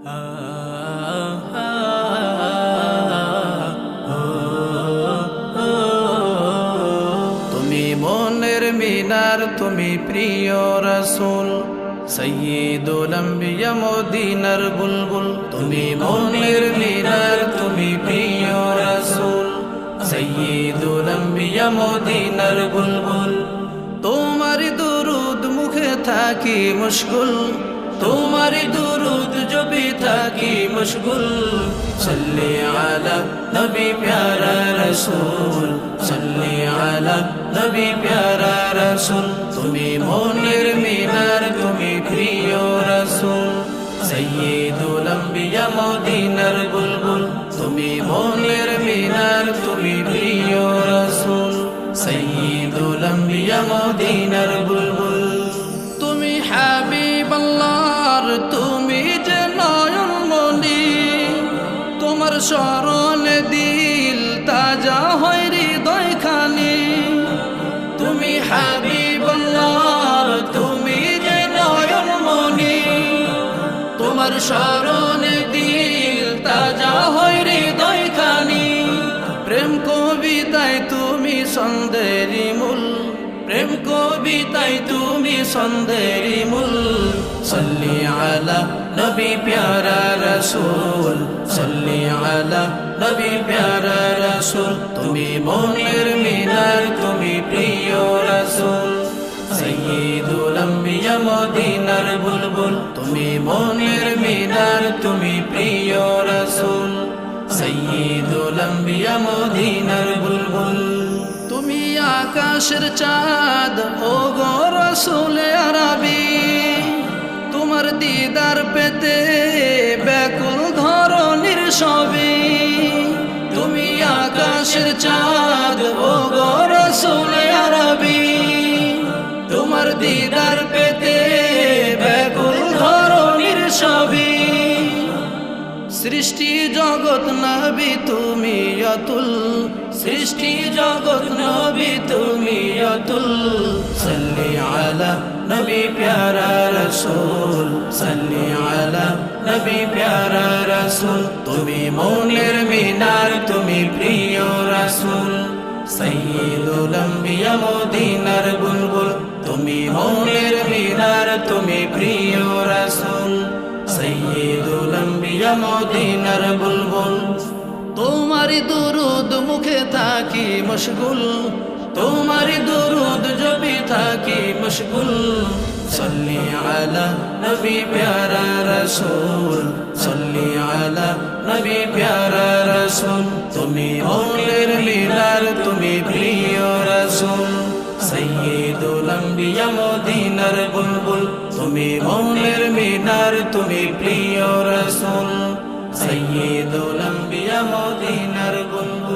তুমি মনের মিনার, তুমি প্রিয় রাসূল, সাইয়্যিদুল আম্বিয়া মদিনার বুলবুল। তুমি মনের মিনার, তুমি প্রিয় রাসূল, সাইয়্যিদুল আম্বিয়া মদিনার বুলবুল। তোমার দুরুদ মুখে থাকি মুশগুল, তোমার দুরুদ জপি থাকি মুশগুল। সাল্লি আলা নবী প্যারা রাসূল, সাল্লি আলা নবী প্যারা রাসূল। তুমি মনের মিনার, তুমি প্রিয় রাসূল, সাইয়্যিদুল আম্বিয়া মদিনার বুলবুল। তুমি মনের মিনার, তুমি প্রিয় রাসূল, সাইয়্যিদুল আম্বিয়া মদিনার বুলবুল। তুমি হাবিবাল্লাহর, তুমি যে নয়নমণি, তোমার স্মরণে দিল তাজা হয় হৃদয়খানি। তুমি হাবিবাল্লাহর, তুমি যে নয়নমণি, তোমার স্মরণে দিল তাজা হয় হৃদয়খানি। প্রেম কবিতায় তুমি সন্দেরি মূল, প্রেম কবিতায় তুমি সন্দেরি মূল। সাল্লি আলা নবী প্যারা রাসূল, সাল্লি আলা নবী প্যারা রাসূল। তুমি মনের মিনার, তুমি প্রিয় রাসূল, সাইয়্যিদুল আম্বিয়া মদিনার বুলবুল। তুমি মনের মিনার, তুমি প্রিয় রাসূল, সাইয়্যিদুল আম্বিয়া মদিনার বুলবুল। তুমি আকাশের চাঁদ, ও গো রাসূলে আরবি, তোমার দিদার পেতে ব্যাকুল ধরণীর সবই। তুমি আকাশের চাঁদ, ও গো রাসূলে আরবি, তোমার দিদার পেতে ব্যাকুল ধরণীর সবই। সৃষ্টি জগৎ নবী তুমি অতুল, সৃষ্টি জগৎ নবী তুমি অতুল। সাল্লি আলা নবী প্যারা রাসূল, সাল্লি আলা নবী প্যারা রাসূল। তুমি মনের মিনার, তুমি প্রিয় রাসূল, সাইয়্যিদুল আম্বিয়া মদিনার বুলবুল। তুমি মনের মিনার, তুমি প্রিয় রাসূল, সাইয়্যিদুল আম্বিয়া মদিনার বুলবুল। তোমার দুরুদ মুখে থাকি মশগুল, তোমার দুরুদ জপি থাকি মশগুল। সাল্লি আলা নবী প্যারা রাসূল, সাল্লি আলা নবী প্যারা রাসূল। তুমি মনের মিনার, তুমি প্রিয় রাসূল, সাইয়্যিদুল আম্বিয়া মদিনার বুলবুল। তুমি মনের মিনার, তুমি প্রিয় রাসূল, সাইয়্যিদুল আম্বিয়া মদিনার বুলবুল।